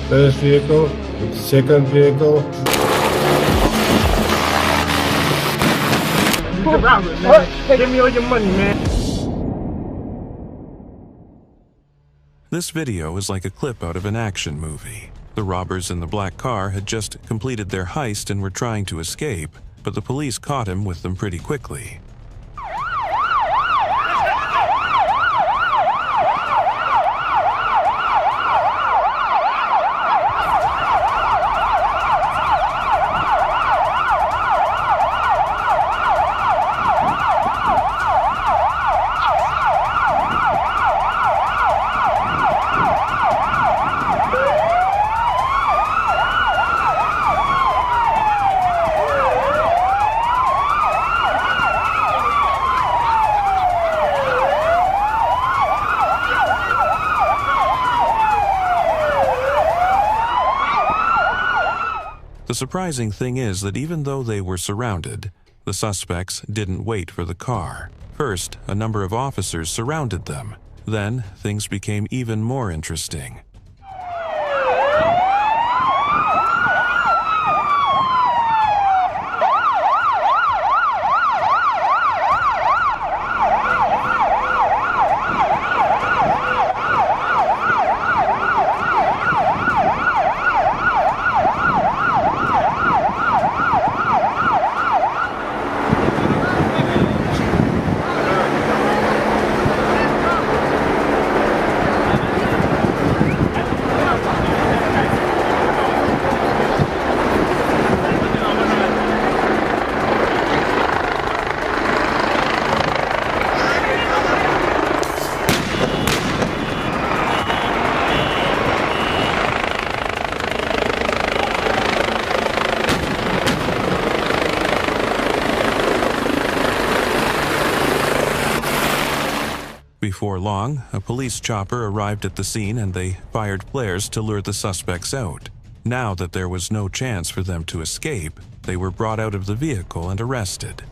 First vehicle, second vehicle. He's a robber, man. Right, hey. Give me all your money, man. This video is like a clip out of an action movie. The robbers in the black car had just completed their heist and were trying to escape, but the police caught him with them pretty quickly. The surprising thing is that even though they were surrounded, the suspects didn't wait for the car. First, a number of officers surrounded them. Then, things became even more interesting. Before long, a police chopper arrived at the scene and they fired flares to lure the suspects out. Now that there was no chance for them to escape, they were brought out of the vehicle and arrested.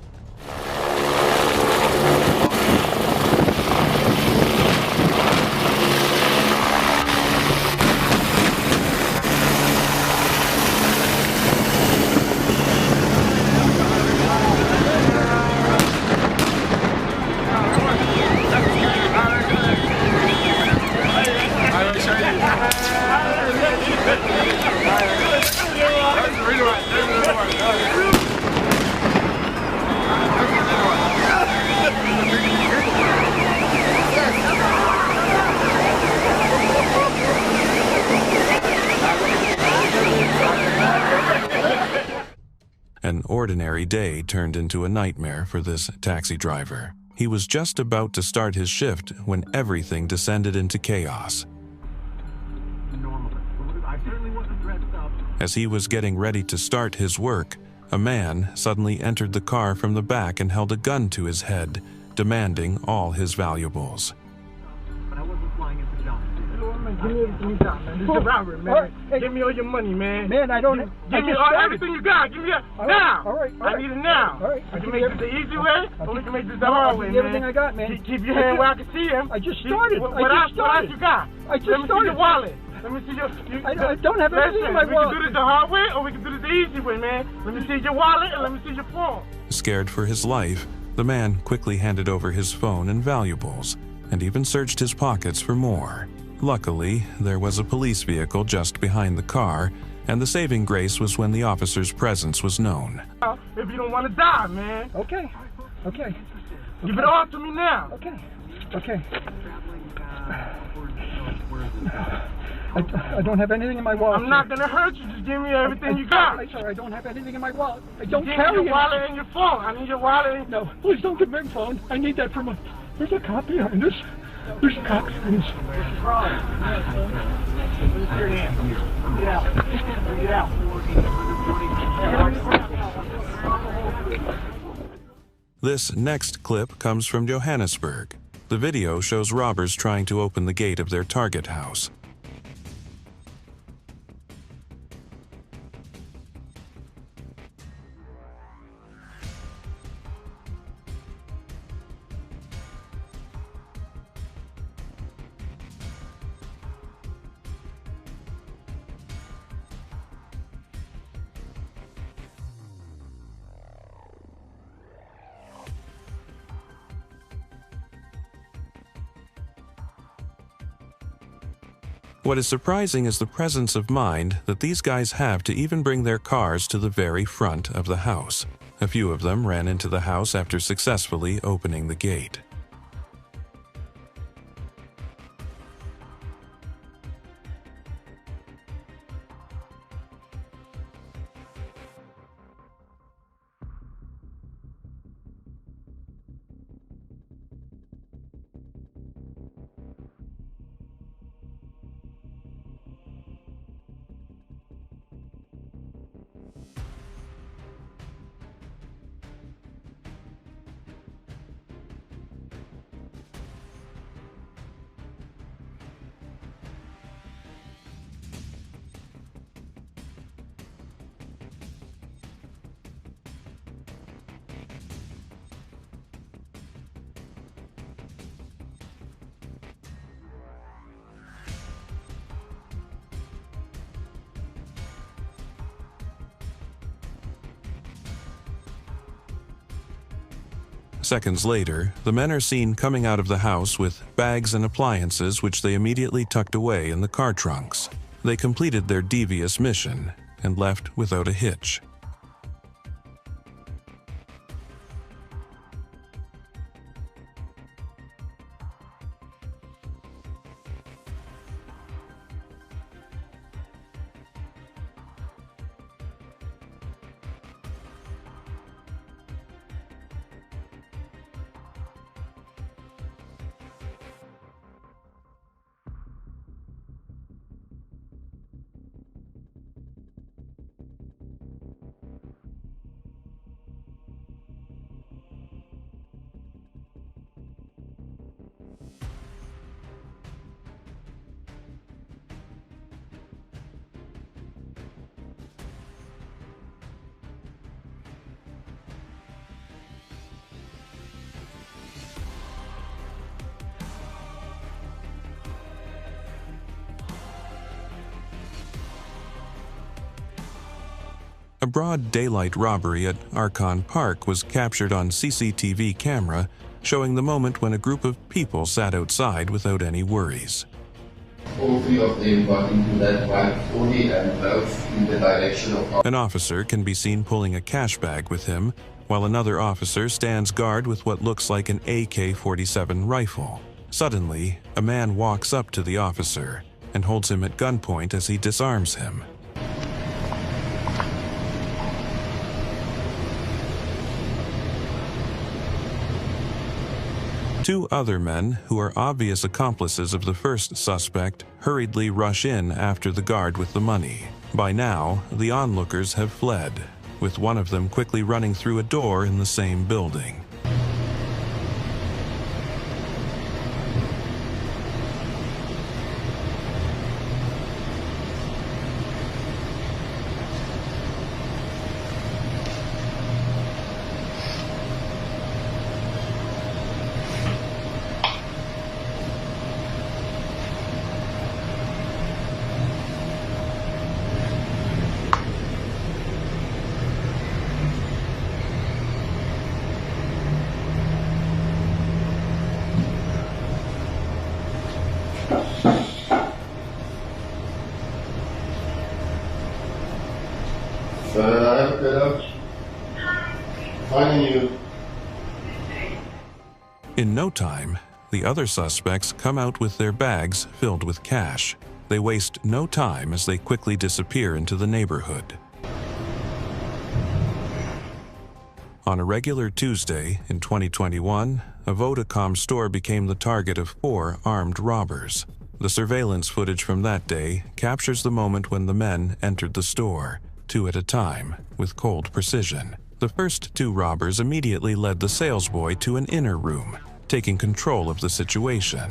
An ordinary day turned into a nightmare for this taxi driver. He was just about to start his shift when everything descended into chaos. As he was getting ready to start his work, a man suddenly entered the car from the back and held a gun to his head, demanding all his valuables. Give me everything you got, man. This is a robbery, man. Right, hey. Give me all your money, man. Man, I don't. Give me everything you got. Give me that now. All right. I need it now. All right. We can make this the easy way, or we can make this the hard way, man. Everything I got, man. Keep your hand where I can see him. I just started. What else you got? I just Let me started. see your wallet. Let me see your. I don't have anything in my wallet. We can do this the hard way, or we can do this the easy way, man. Let me see your wallet and let me see your phone. Scared for his life, the man quickly handed over his phone and valuables, and even searched his pockets for more. Luckily, there was a police vehicle just behind the car, and the saving grace was when the officer's presence was known. If you don't want to die, man. Okay. Give it all to me now. Okay. I don't have anything in my wallet. I'm not gonna hurt you. Just give me everything you got. Sorry, I don't have anything in my wallet. I don't Give carry me your wallet and your phone. I need your wallet. And... No, please don't give me my phone. I need that for my. There's a cop behind us. There's a cop behind us. Get out. Get out. This next clip comes from Johannesburg. The video shows robbers trying to open the gate of their target house. What is surprising is the presence of mind that these guys have to even bring their cars to the very front of the house. A few of them ran into the house after successfully opening the gate. Seconds later, the men are seen coming out of the house with bags and appliances which they immediately tucked away in the car trunks. They completed their devious mission and left without a hitch. A broad daylight robbery at Archon Park was captured on CCTV camera, showing the moment when a group of people sat outside without any worries. All three of them got into that white Audi and drove in the direction of... An officer can be seen pulling a cash bag with him, while another officer stands guard with what looks like an AK-47 rifle. Suddenly, a man walks up to the officer and holds him at gunpoint as he disarms him. Two other men, who are obvious accomplices of the first suspect, hurriedly rush in after the guard with the money. By now, the onlookers have fled, with one of them quickly running through a door in the same building. Finding you. In no time, the other suspects come out with their bags filled with cash. They waste no time as they quickly disappear into the neighborhood. On a regular Tuesday in 2021, a Vodacom store became the target of 4 armed robbers. The surveillance footage from that day captures the moment when the men entered the store, 2 at a time, with cold precision. The first 2 robbers immediately led the salesboy to an inner room, taking control of the situation.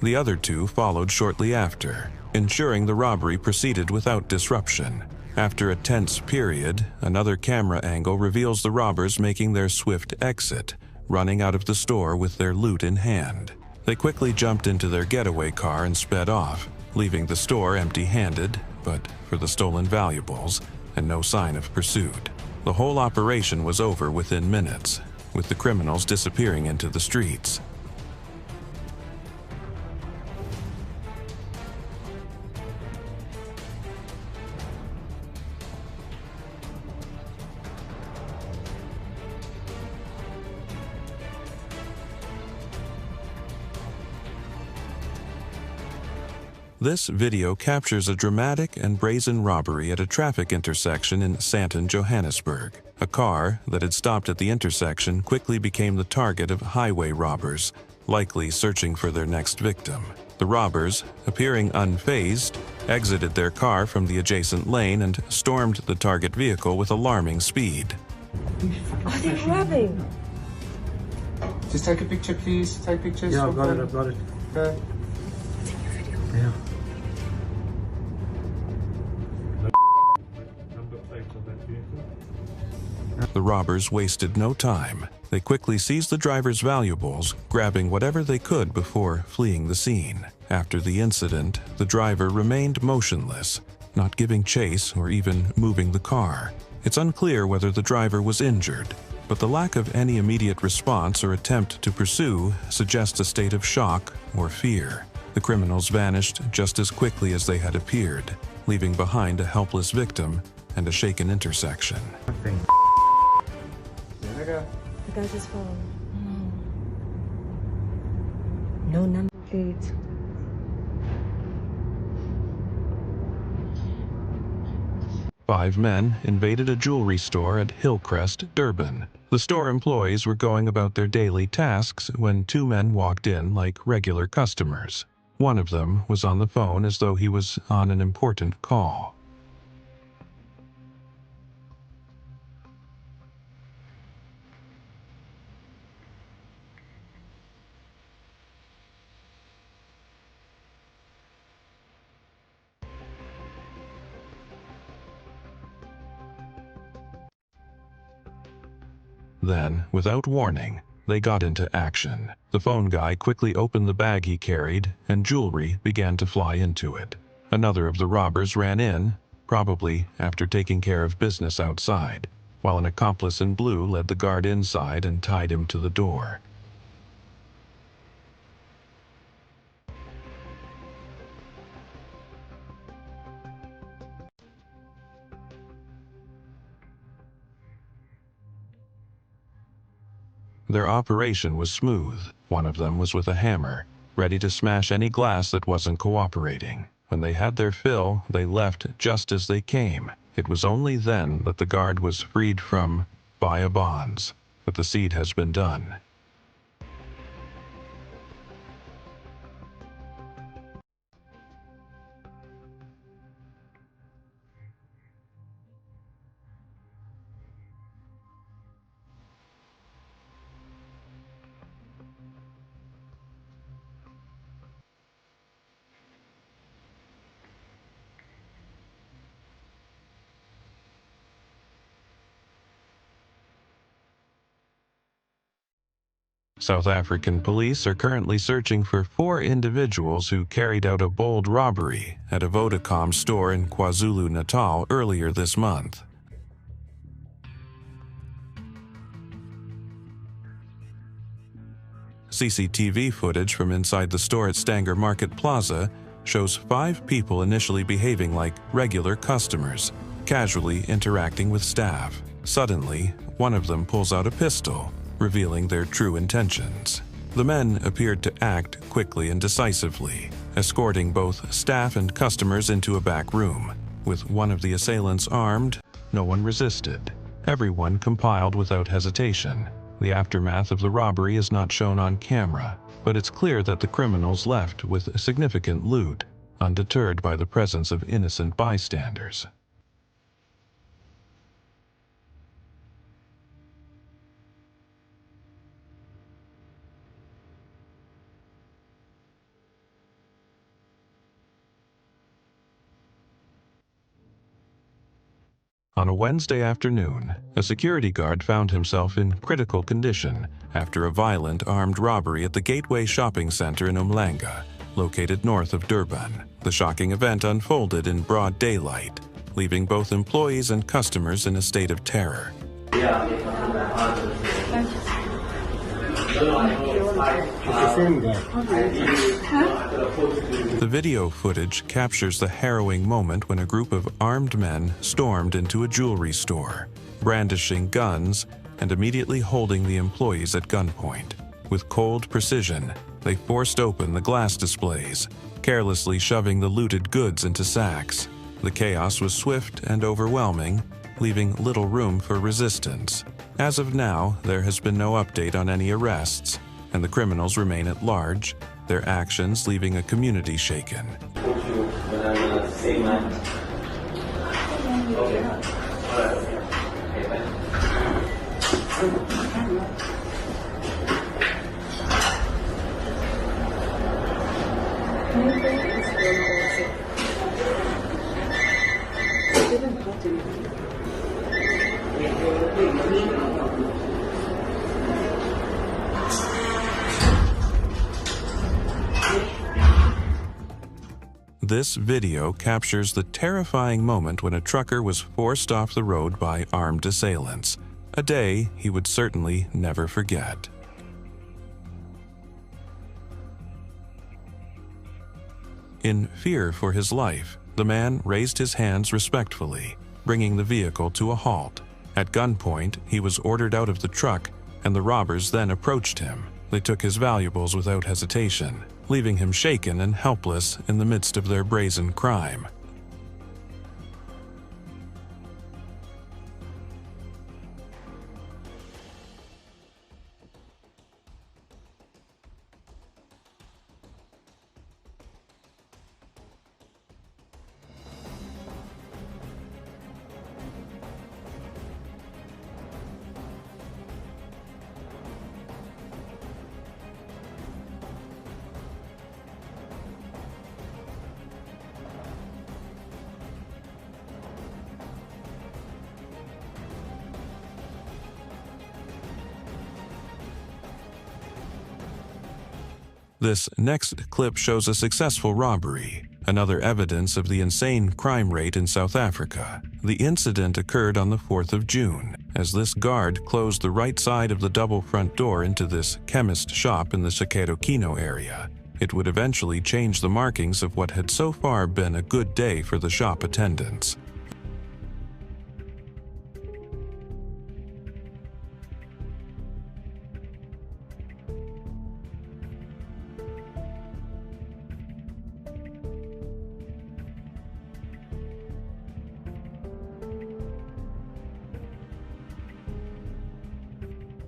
The other 2 followed shortly after, ensuring the robbery proceeded without disruption. After a tense period, another camera angle reveals the robbers making their swift exit, running out of the store with their loot in hand. They quickly jumped into their getaway car and sped off, leaving the store empty-handed, but for the stolen valuables, and no sign of pursuit. The whole operation was over within minutes, with the criminals disappearing into the streets. This video captures a dramatic and brazen robbery at a traffic intersection in Santon, Johannesburg. A car that had stopped at the intersection quickly became the target of highway robbers, likely searching for their next victim. The robbers, appearing unfazed, exited their car from the adjacent lane and stormed the target vehicle with alarming speed. Are they robbing? Just take a picture, please. Take pictures. Yeah, I've got it. Okay. Yeah. The robbers wasted no time. They quickly seized the driver's valuables, grabbing whatever they could before fleeing the scene. After the incident, the driver remained motionless, not giving chase or even moving the car. It's unclear whether the driver was injured, but the lack of any immediate response or attempt to pursue suggests a state of shock or fear. The criminals vanished just as quickly as they had appeared, leaving behind a helpless victim and a shaken intersection. The guy's his phone. No number plate. Five men invaded a jewelry store at Hillcrest, Durban. The store employees were going about their daily tasks when two men walked in like regular customers. One of them was on the phone as though he was on an important call. Then, without warning, they got into action. The phone guy quickly opened the bag he carried, and jewelry began to fly into it. Another of the robbers ran in, probably after taking care of business outside, while an accomplice in blue led the guard inside and tied him to the door. Their operation was smooth. One of them was with a hammer, ready to smash any glass that wasn't cooperating. When they had their fill, they left just as they came. It was only then that the guard was freed from via bonds. But the deed has been done. South African police are currently searching for 4 individuals who carried out a bold robbery at a Vodacom store in KwaZulu-Natal earlier this month. CCTV footage from inside the store at Stanger Market Plaza shows 5 people initially behaving like regular customers, casually interacting with staff. Suddenly, one of them pulls out a pistol, revealing their true intentions. The men appeared to act quickly and decisively, escorting both staff and customers into a back room. With one of the assailants armed, no one resisted. Everyone complied without hesitation. The aftermath of the robbery is not shown on camera, but it's clear that the criminals left with significant loot, undeterred by the presence of innocent bystanders. On a Wednesday afternoon, a security guard found himself in critical condition after a violent armed robbery at the Gateway Shopping Center in Umhlanga, located north of Durban. The shocking event unfolded in broad daylight, leaving both employees and customers in a state of terror. The video footage captures the harrowing moment when a group of armed men stormed into a jewelry store, brandishing guns and immediately holding the employees at gunpoint. With cold precision, they forced open the glass displays, carelessly shoving the looted goods into sacks. The chaos was swift and overwhelming, leaving little room for resistance. As of now, there has been no update on any arrests, and the criminals remain at large, their actions leaving a community shaken. This video captures the terrifying moment when a trucker was forced off the road by armed assailants, a day he would certainly never forget. In fear for his life, the man raised his hands respectfully, bringing the vehicle to a halt. At gunpoint, he was ordered out of the truck, and the robbers then approached him. They took his valuables without hesitation, leaving him shaken and helpless in the midst of their brazen crime. This next clip shows a successful robbery, another evidence of the insane crime rate in South Africa. The incident occurred on the 4th of June, as this guard closed the right side of the double front door into this chemist shop in the Chiqueiro area. It would eventually change the markings of what had so far been a good day for the shop attendants.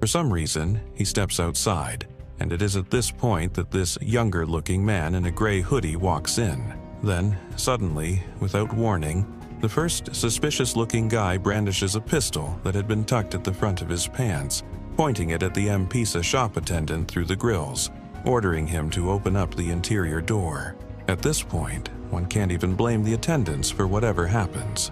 For some reason, he steps outside, and it is at this point that this younger-looking man in a gray hoodie walks in. Then, suddenly, without warning, the first suspicious-looking guy brandishes a pistol that had been tucked at the front of his pants, pointing it at the M-Pesa shop attendant through the grills, ordering him to open up the interior door. At this point, one can't even blame the attendants for whatever happens.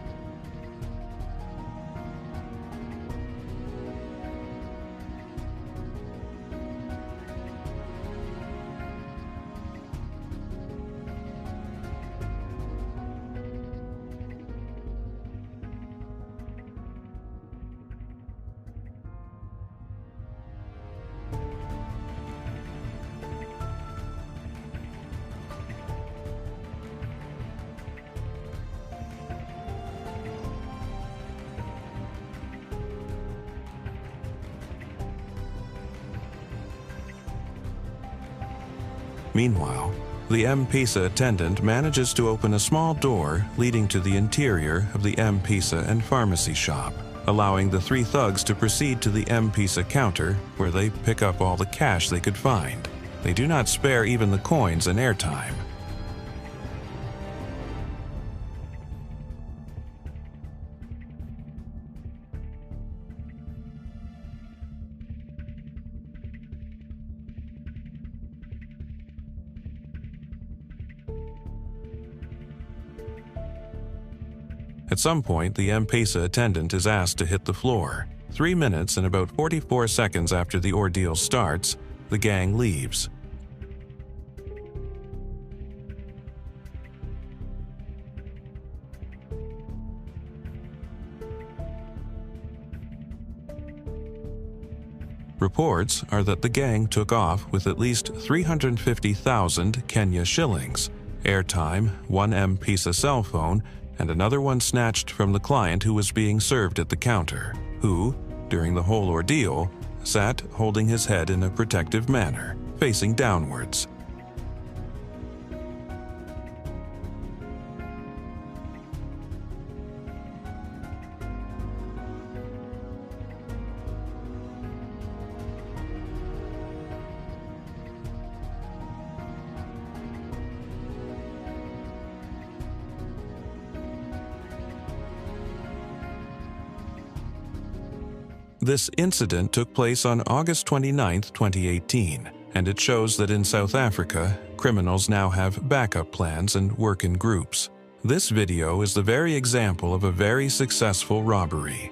Meanwhile, the M-Pesa attendant manages to open a small door leading to the interior of the M-Pesa and pharmacy shop, allowing the three thugs to proceed to the M-Pesa counter, where they pick up all the cash they could find. They do not spare even the coins and airtime. At some point, the M-Pesa attendant is asked to hit the floor. 3 minutes and about 44 seconds after the ordeal starts, the gang leaves. Reports are that the gang took off with at least 350,000 Kenya shillings, airtime, 1 M-Pesa cell phone, and another one snatched from the client who was being served at the counter, who, during the whole ordeal, sat holding his head in a protective manner, facing downwards. This incident took place on August 29, 2018, and it shows that in South Africa, criminals now have backup plans and work in groups. This video is the very example of a very successful robbery.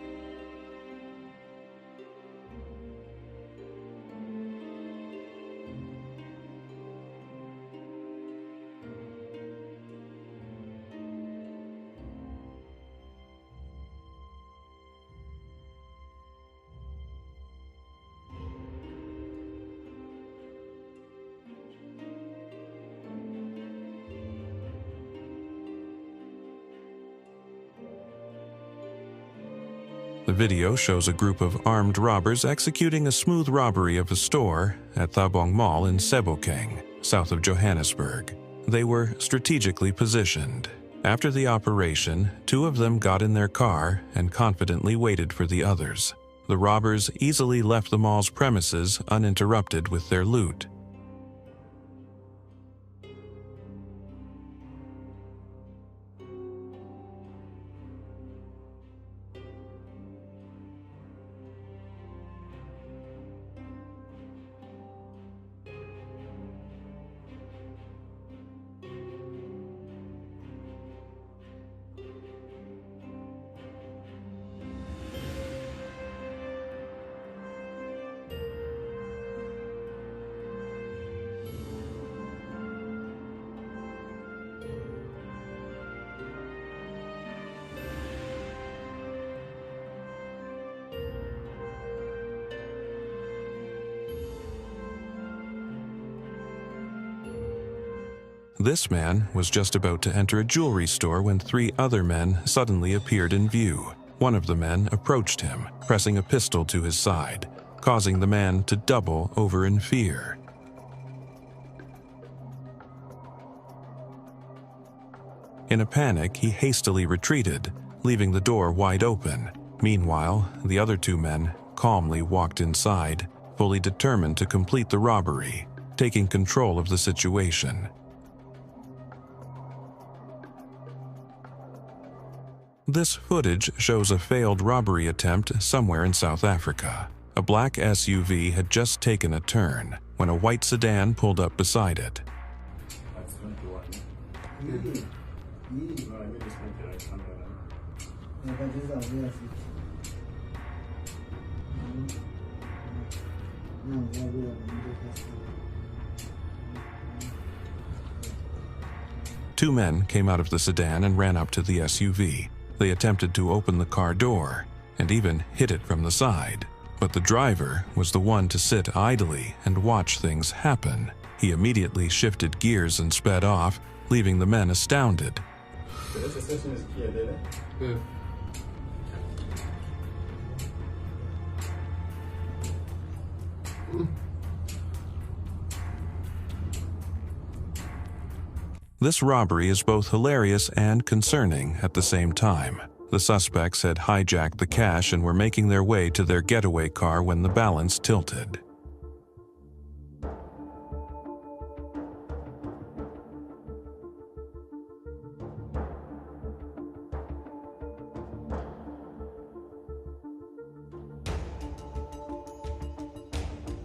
The video shows a group of armed robbers executing a smooth robbery of a store at Thabong Mall in Sebokeng, south of Johannesburg. They were strategically positioned. After the operation, 2 of them got in their car and confidently waited for the others. The robbers easily left the mall's premises uninterrupted with their loot. This man was just about to enter a jewelry store when 3 other men suddenly appeared in view. One of the men approached him, pressing a pistol to his side, causing the man to double over in fear. In a panic, he hastily retreated, leaving the door wide open. Meanwhile, the other 2 men calmly walked inside, fully determined to complete the robbery, taking control of the situation. This footage shows a failed robbery attempt somewhere in South Africa. A black SUV had just taken a turn when a white sedan pulled up beside it. Two men came out of the sedan and ran up to the SUV. They attempted to open the car door and even hit it from the side. But the driver was the one to sit idly and watch things happen. He immediately shifted gears and sped off, leaving the men astounded. This robbery is both hilarious and concerning at the same time. The suspects had hijacked the cash and were making their way to their getaway car when the balance tilted.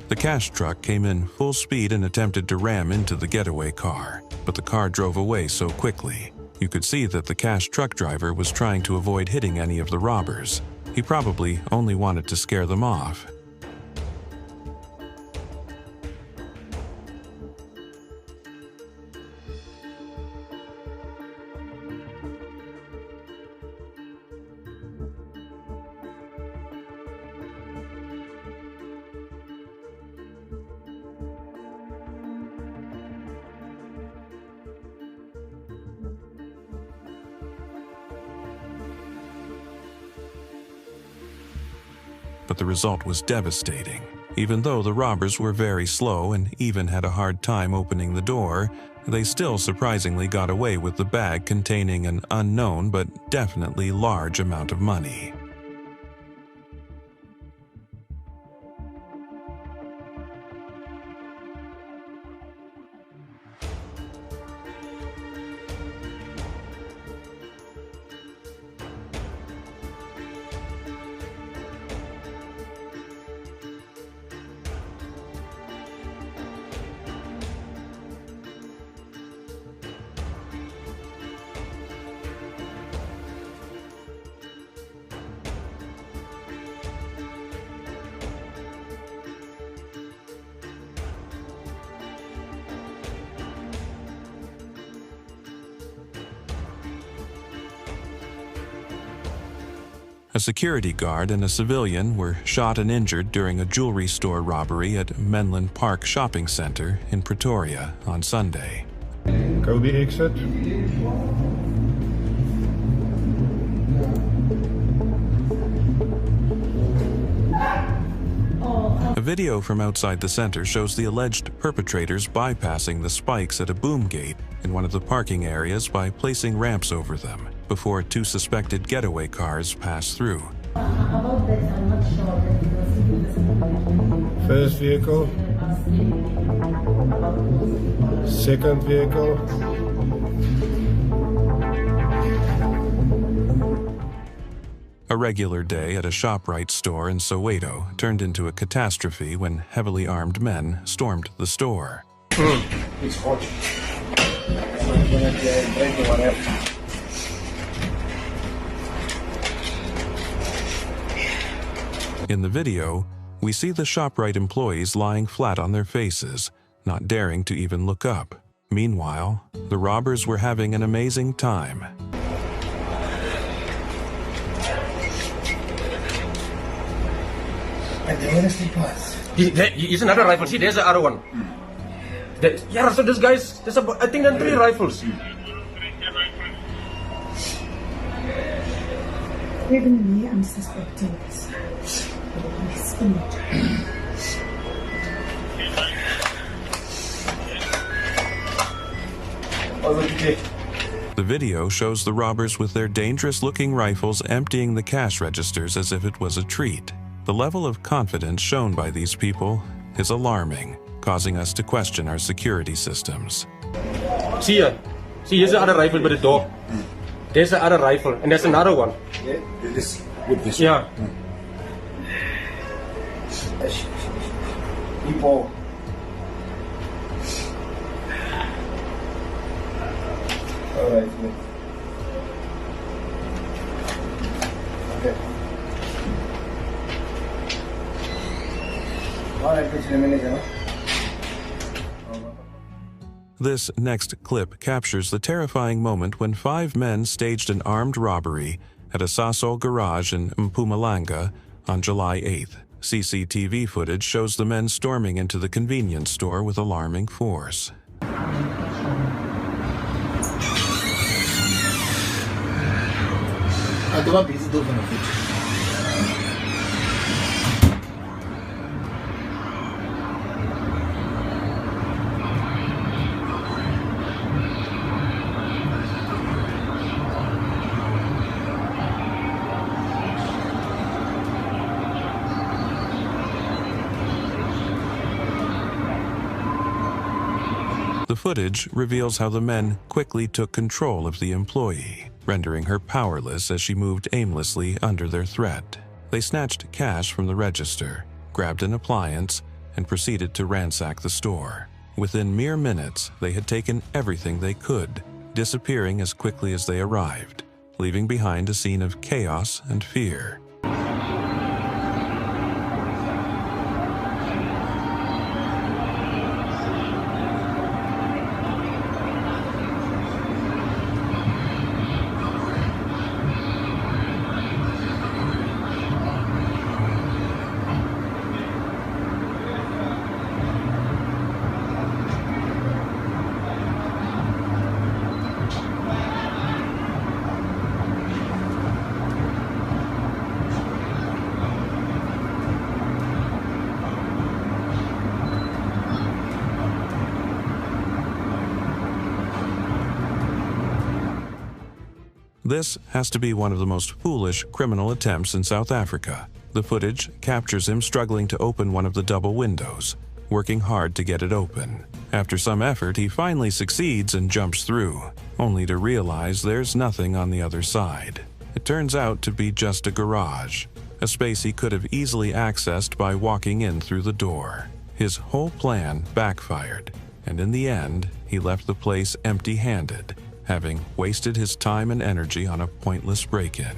The cash truck came in full speed and attempted to ram into the getaway car, but the car drove away so quickly. You could see that the cash truck driver was trying to avoid hitting any of the robbers. He probably only wanted to scare them off. but the result was devastating. Even though the robbers were very slow and even had a hard time opening the door, they still surprisingly got away with the bag containing an unknown but definitely large amount of money. A security guard and a civilian were shot and injured during a jewelry store robbery at Menlyn Park Shopping Center in Pretoria on Sunday. Kobe exit. A video from outside the center shows the alleged perpetrators bypassing the spikes at a boom gate in one of the parking areas by placing ramps over them before two suspected getaway cars pass through. First vehicle. Second vehicle. A regular day at a ShopRite store in Soweto turned into a catastrophe when heavily armed men stormed the store. It's hot. In the video, we see the ShopRite employees lying flat on their faces, not daring to even look up. Meanwhile, the robbers were having an amazing time. Here's another rifle. See, there's the other one. Yeah, so this guy's, there's about, I think there are 3 rifles. Even me, I'm suspecting this. He's in it. The video shows the robbers with their dangerous-looking rifles emptying the cash registers as if it was a treat. The level of confidence shown by these people is alarming, causing us to question our security systems. See here. See, here's the other rifle by the door. There's the other rifle, and there's another one. Yeah, this with this. Yeah. People. All right. Okay. All right, just a minute, This next clip captures the terrifying moment when 5 men staged an armed robbery at a Sasol garage in Mpumalanga on July 8th. CCTV footage shows the men storming into the convenience store with alarming force. The footage reveals how the men quickly took control of the employee, rendering her powerless as she moved aimlessly under their threat. They snatched cash from the register, grabbed an appliance, and proceeded to ransack the store. Within mere minutes, they had taken everything they could, disappearing as quickly as they arrived, leaving behind a scene of chaos and fear. This has to be one of the most foolish criminal attempts in South Africa. The footage captures him struggling to open one of the double windows, working hard to get it open. After some effort, he finally succeeds and jumps through, only to realize there's nothing on the other side. It turns out to be just a garage, a space he could have easily accessed by walking in through the door. His whole plan backfired, and in the end, he left the place empty-handed, having wasted his time and energy on a pointless break-in.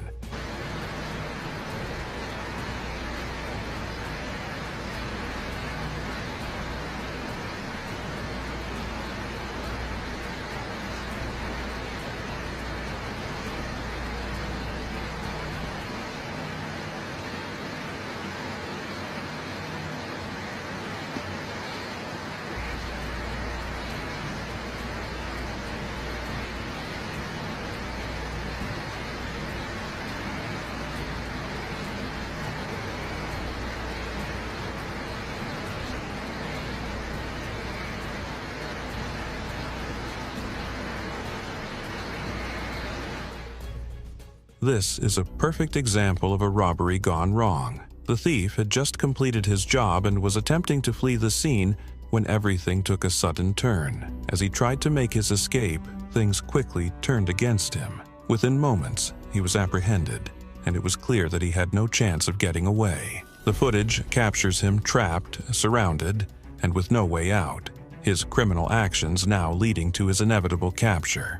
This is a perfect example of a robbery gone wrong. The thief had just completed his job and was attempting to flee the scene when everything took a sudden turn. As he tried to make his escape, things quickly turned against him. Within moments, he was apprehended, and it was clear that he had no chance of getting away. The footage captures him trapped, surrounded, and with no way out, his criminal actions now leading to his inevitable capture.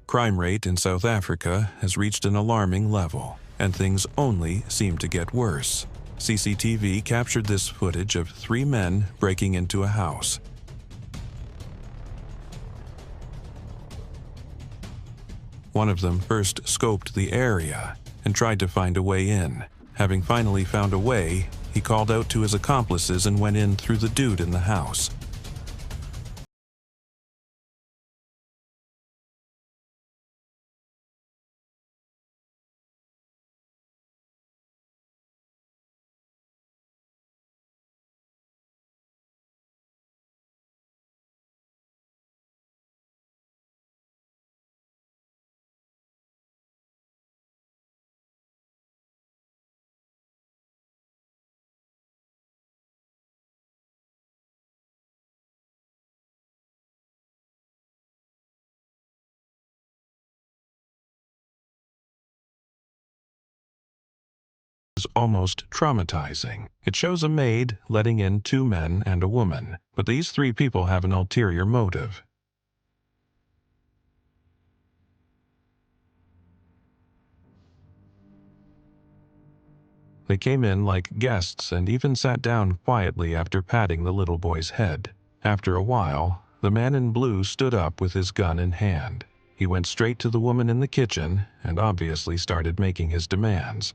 Crime rate in South Africa has reached an alarming level, and things only seem to get worse. CCTV captured this footage of 3 men breaking into a house. One of them first scoped the area and tried to find a way in. Having finally found a way, he called out to his accomplices and went in through the dude in the house. Is almost traumatizing. It shows a maid letting in 2 men and a woman, but these 3 people have an ulterior motive. They came in like guests and even sat down quietly after patting the little boy's head. After a while, the man in blue stood up with his gun in hand. He went straight to the woman in the kitchen and obviously started making his demands.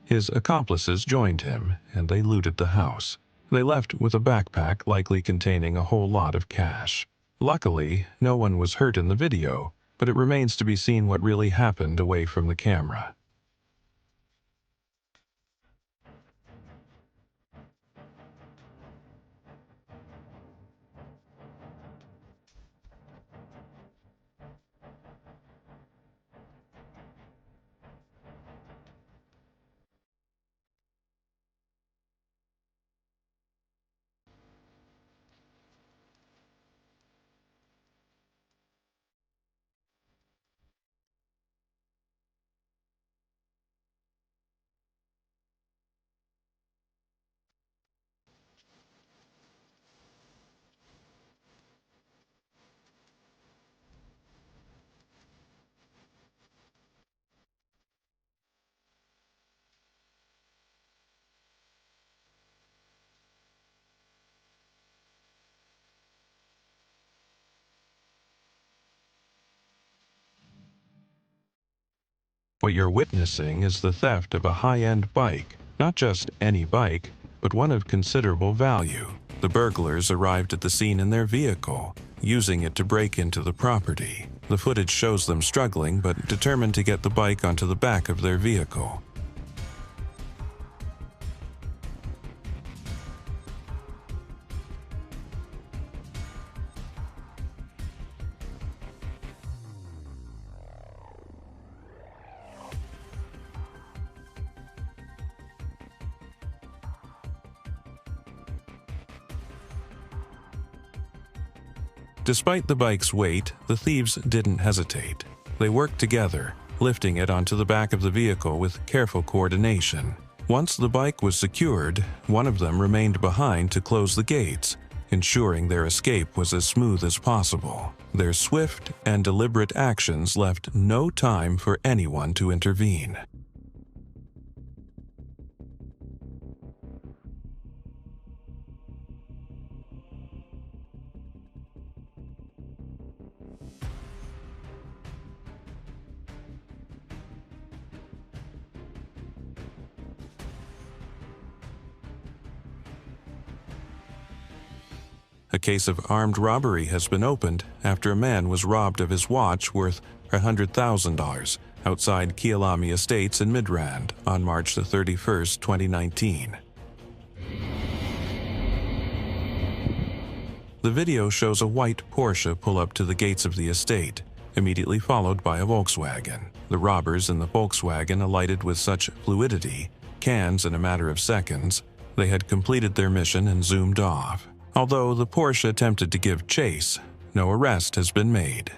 His accomplices joined him, and they looted the house. They left with a backpack likely containing a whole lot of cash. Luckily, no one was hurt in the video, but it remains to be seen what really happened away from the camera. What you're witnessing is the theft of a high-end bike. Not just any bike, but one of considerable value. The burglars arrived at the scene in their vehicle, using it to break into the property. The footage shows them struggling, but determined to get the bike onto the back of their vehicle. Despite the bike's weight, the thieves didn't hesitate. They worked together, lifting it onto the back of the vehicle with careful coordination. Once the bike was secured, one of them remained behind to close the gates, ensuring their escape was as smooth as possible. Their swift and deliberate actions left no time for anyone to intervene. A case of armed robbery has been opened after a man was robbed of his watch worth $100,000 outside Kialami Estates in Midrand on March 31, 2019. The video shows a white Porsche pull up to the gates of the estate, immediately followed by a Volkswagen. The robbers in the Volkswagen alighted with such fluidity, cans in a matter of seconds, they had completed their mission and zoomed off. Although the Porsche attempted to give chase, no arrest has been made.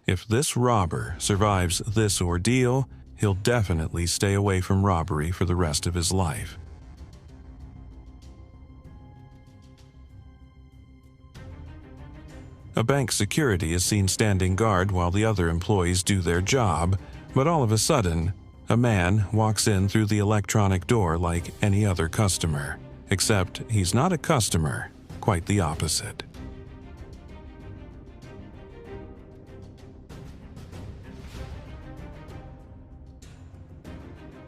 If this robber survives this ordeal, he'll definitely stay away from robbery for the rest of his life. A bank security is seen standing guard while the other employees do their job, but all of a sudden, a man walks in through the electronic door like any other customer. Except he's not a customer, quite the opposite.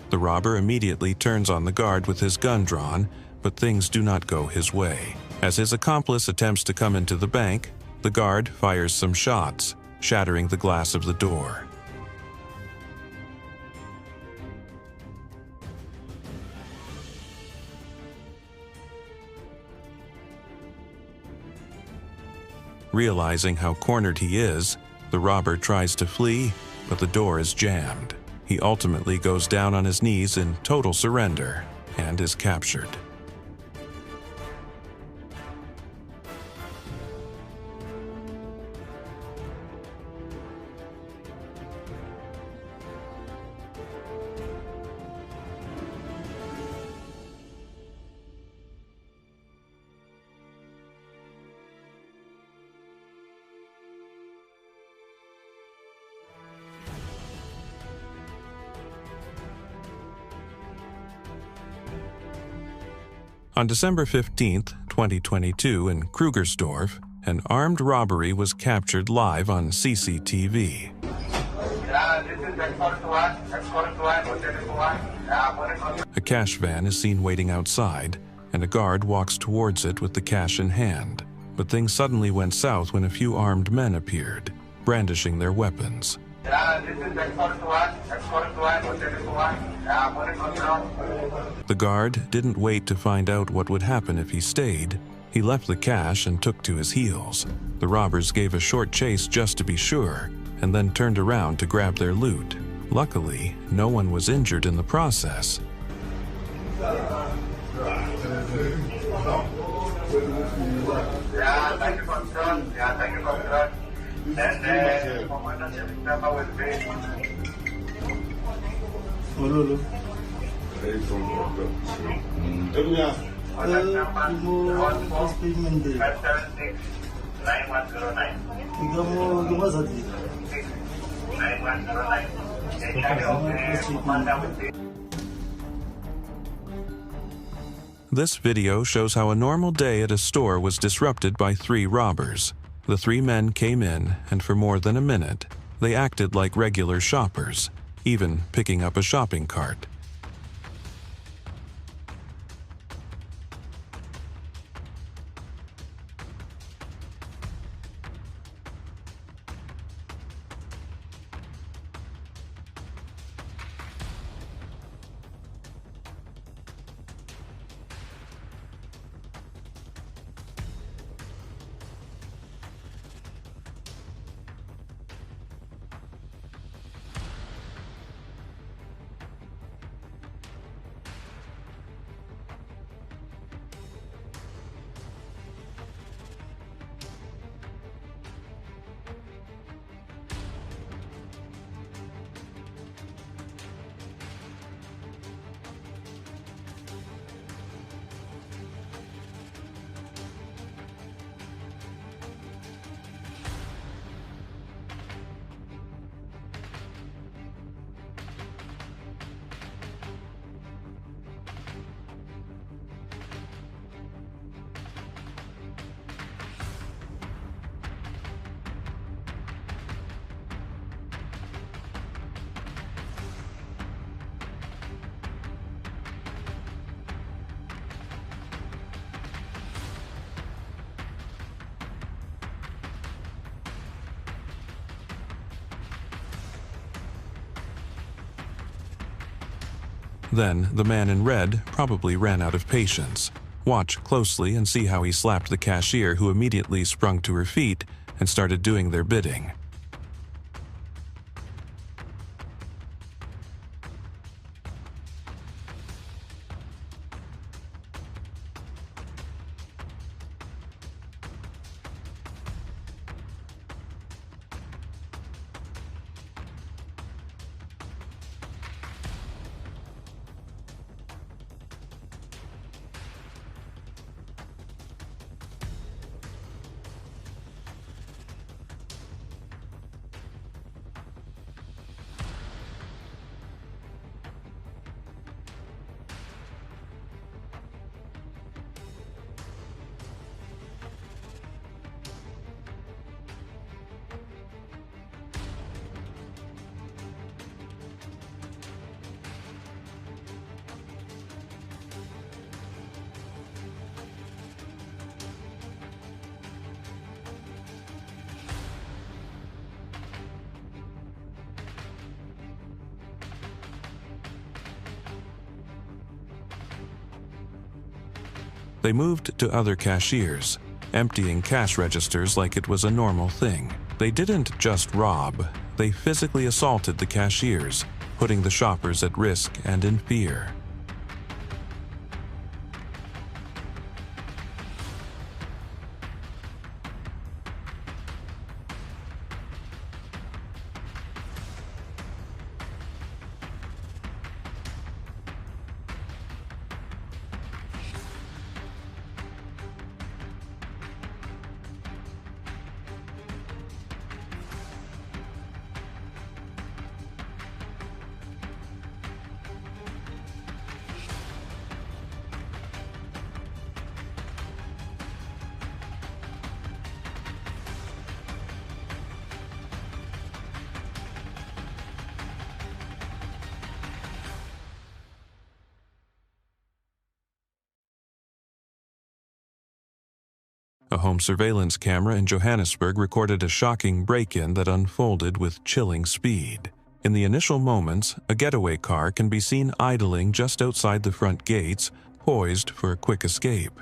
The robber immediately turns on the guard with his gun drawn, but things do not go his way. As his accomplice attempts to come into the bank, the guard fires some shots, shattering the glass of the door. Realizing how cornered he is, the robber tries to flee, but the door is jammed. He ultimately goes down on his knees in total surrender and is captured. On December 15, 2022, in Krugersdorf, an armed robbery was captured live on CCTV. A cash van is seen waiting outside, and a guard walks towards it with the cash in hand. But things suddenly went south when a few armed men appeared, brandishing their weapons. The guard didn't wait to find out what would happen if he stayed. He left the cash and took to his heels. The robbers gave a short chase just to be sure, and then turned around to grab their loot. Luckily, no one was injured in the process. This video shows how a normal day at a store was disrupted by 3 robbers. The 3 men came in, and for more than a minute, they acted like regular shoppers, even picking up a shopping cart. Then, the man in red probably ran out of patience. Watch closely and see how he slapped the cashier, who immediately sprung to her feet and started doing their bidding. They moved to other cashiers, emptying cash registers like it was a normal thing. They didn't just rob, they physically assaulted the cashiers, putting the shoppers at risk and in fear. A home surveillance camera in Johannesburg recorded a shocking break-in that unfolded with chilling speed. In the initial moments, a getaway car can be seen idling just outside the front gates, poised for a quick escape.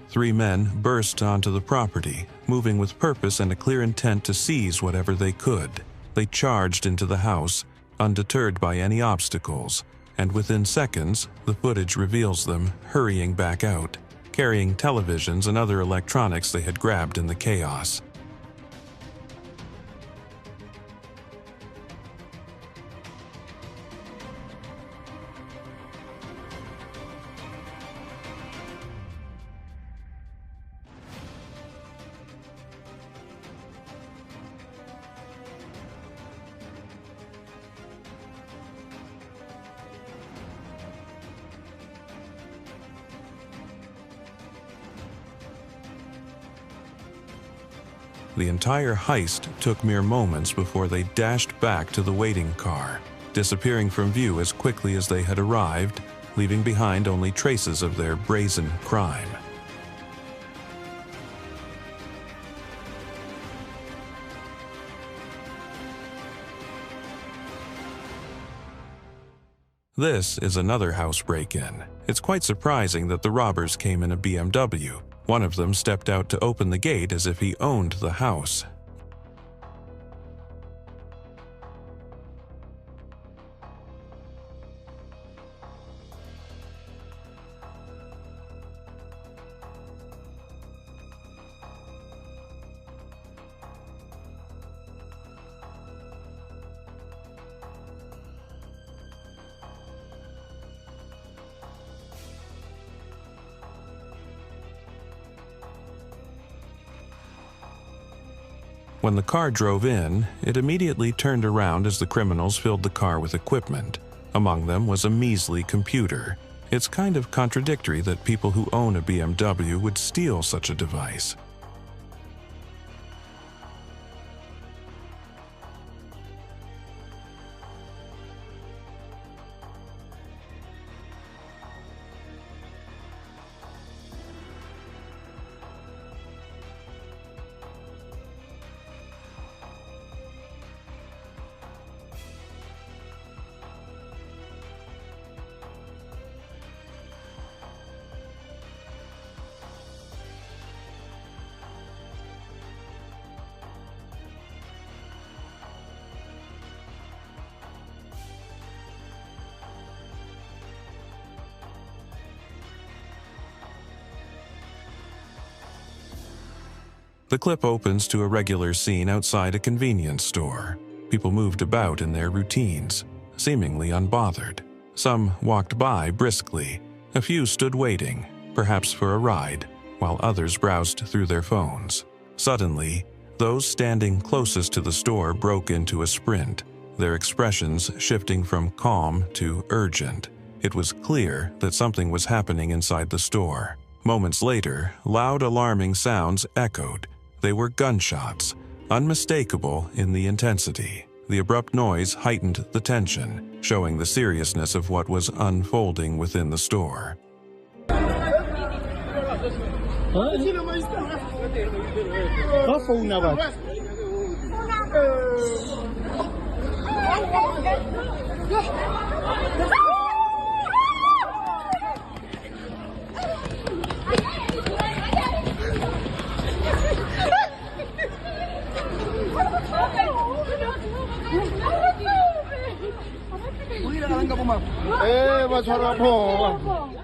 3 men burst onto the property, moving with purpose and a clear intent to seize whatever they could. They charged into the house, undeterred by any obstacles, and within seconds, the footage reveals them hurrying back out, carrying televisions and other electronics they had grabbed in the chaos. The entire heist took mere moments before they dashed back to the waiting car, disappearing from view as quickly as they had arrived, leaving behind only traces of their brazen crime. This is another house break-in. It's quite surprising that the robbers came in a BMW. One of them stepped out to open the gate as if he owned the house. When the car drove in, it immediately turned around as the criminals filled the car with equipment. Among them was a measly computer. It's kind of contradictory that people who own a BMW would steal such a device. The clip opens to a regular scene outside a convenience store. People moved about in their routines, seemingly unbothered. Some walked by briskly. A few stood waiting, perhaps for a ride, while others browsed through their phones. Suddenly, those standing closest to the store broke into a sprint, their expressions shifting from calm to urgent. It was clear that something was happening inside the store. Moments later, loud alarming sounds echoed. They were gunshots, unmistakable in the intensity. The abrupt noise heightened the tension, showing the seriousness of what was unfolding within the store. Eh, mas harap mo.